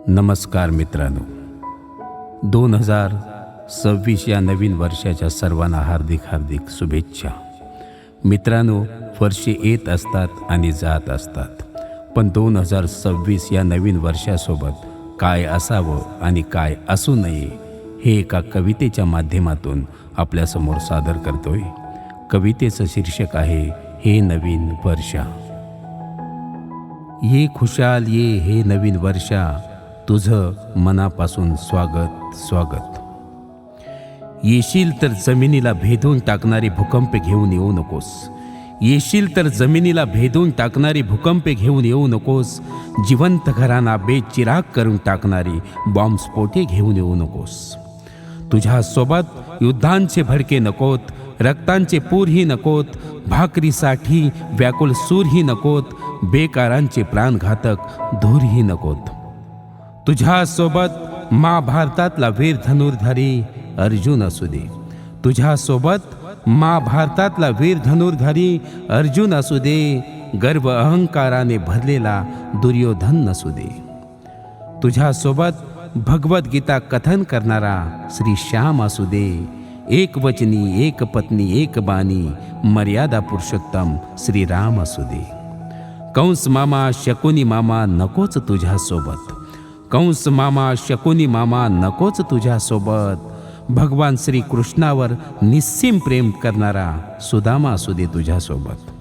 नमस्कार मित्रांनो, 2026 या नवीन वर्षाच्या सर्वांना हार्दिक शुभेच्छा. मित्रांनो, वर्षे येत असतात आणि जात असतात, पण 2026 या नवीन वर्षासोबत काय असावं आणि काय असू नये हे एका कवितेच्या माध्यमातून आपल्यासमोर सादर करतोय. कवितेचं शीर्षक आहे हे नवीन वर्षा. ये खुशाल ये हे नवीन वर्षा, तुझं मनापासून स्वागत स्वागत. येशील तर जमिनीला भेदून टाकणारे भूकंप घेऊन येऊ नकोस. येशील तर जमिनीला भेदून टाकणारे भूकंप घेऊन येऊ नकोस. जिवंत घरांना बेचिराग करून टाकणारी बॉम्बस्फोटे घेऊन येऊ नकोस. तुझ्यासोबत युद्धांचे भडके नकोत, रक्तांचे पूरही नकोत, भाकरीसाठी व्याकुळ सूरही नकोत, बेकारांचे प्राणघातक धूरही नकोत. तुझ्यासोबत महाभारतातला वीर धनुर्धारी अर्जुन असू दे. तुझ्यासोबत महाभारतातला वीर धनुर्धारी अर्जुन असू दे. गर्व अहंकाराने भरलेला दुर्योधन नसू दे. तुझ्यासोबत भगवद्गीता कथन करणारा श्री श्याम असू दे. एक वचनी, एक पत्नी, एक बाणी, मर्यादा पुरुषोत्तम श्रीराम असू दे. कंस मामा, शकुनी मामा नकोच तुझ्यासोबत. कंस मामा, शकुनी मामा नकोच तुझ्यासोबत. भगवान श्री कृष्णावर निस्सीम प्रेम करणारा सुदामा असू दे तुझ्यासोबत.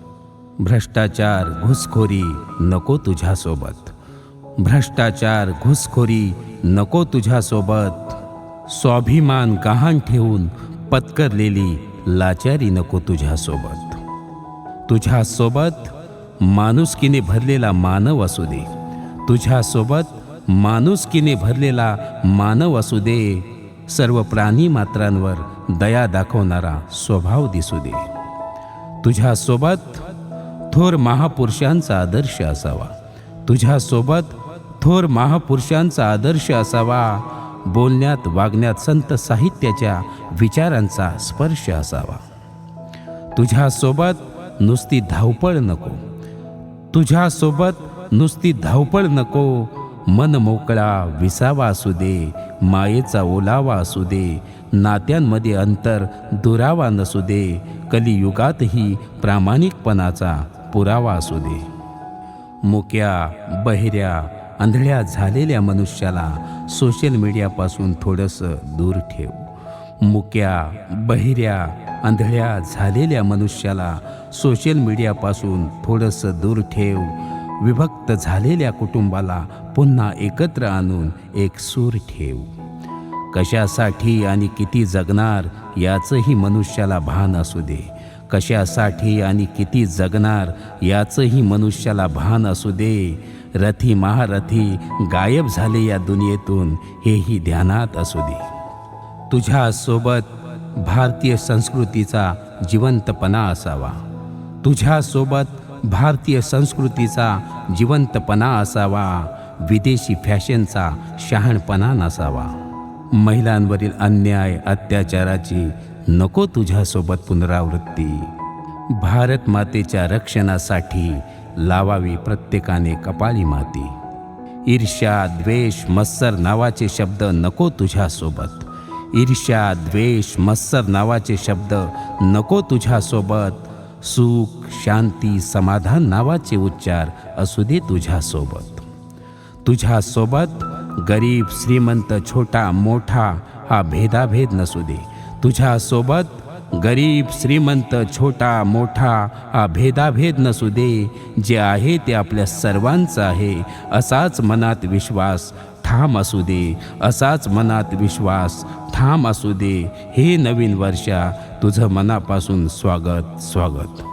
भ्रष्टाचार, घुसखोरी नको तुझ्यासोबत. भ्रष्टाचार, घुसखोरी नको तुझ्यासोबत. स्वाभिमान गहाण ठेवून पत्करलेली लाचारी नको तुझ्यासोबत. तुझ्यासोबत माणुसकीने भरलेला मानव असू दे. तुझ्यासोबत माणुसकीने भरलेला मानव असू दे. सर्व प्राणी मात्रांवर दया दाखवणारा स्वभाव दिसू दे. तुझ्यासोबत थोर महापुरुषांचा आदर्श असावा. तुझ्यासोबत थोर महापुरुषांचा आदर्श असावा. बोलण्यात वागण्यात संत साहित्याच्या विचारांचा स्पर्श असावा. तुझ्यासोबत नुसती धावपळ नको. तुझ्यासोबत नुसती धावपळ नको. मन मोकळा विसावा असू दे. मायेचा ओलावा असू दे. नात्यांमध्ये अंतर दुरावा नसू दे. कलियुगातही प्रामाणिकपणाचा पुरावा असू दे. मुक्या, बहिऱ्या, आंधळ्या झालेल्या मनुष्याला सोशल मीडियापासून थोडंसं दूर ठेव. मुक्या, बहिऱ्या, आंधळ्या झालेल्या मनुष्याला सोशल मीडियापासून थोडंसं दूर ठेव. विभक्त झालेल्या कुटुंबाला पुन्हा एकत्र आणून एक सूर ठेव. कशासाठी आणि किती जगणार याचंही मनुष्याला भान असू दे. कशासाठी आणि किती जगणार याचंही मनुष्याला भान असू दे. रथी महारथी गायब झाले या दुनियेतून हेही ध्यानात असू दे. तुझ्यासोबत भारतीय संस्कृतीचा जिवंतपणा असावा. तुझ्यासोबत भारतीय संस्कृतीचा जिवंतपणा असावा. विदेशी फॅशनचा शहाणपणा नसावा. महिलांवरील अन्याय अत्याचाराची नको तुझ्यासोबत पुनरावृत्ती. भारत मातेच्या रक्षणासाठी लावावी प्रत्येकाने कपाळी माती. ईर्ष्या, द्वेष, मत्सर नावाचे शब्द नको तुझ्यासोबत. ईर्ष्या, द्वेष, मत्सर नावाचे शब्द नको तुझ्यासोबत. सुख, शांती, समाधान नावाचे उच्चार असू दे तुझ्यासोबत. तुझ्यासोबत गरीब, श्रीमंत, छोटा, मोठा हा भेदाभेद नसू दे. तुझ्यासोबत गरीब, श्रीमंत, छोटा, मोठा हा भेदाभेद नसू दे. जे आहे ते आपल्या सर्वांचं आहे असाच मनात विश्वास ठाम असू दे. असाच मनात विश्वास ठाम असू दे. हे नवीन वर्षा, तुझं मनापासून स्वागत स्वागत.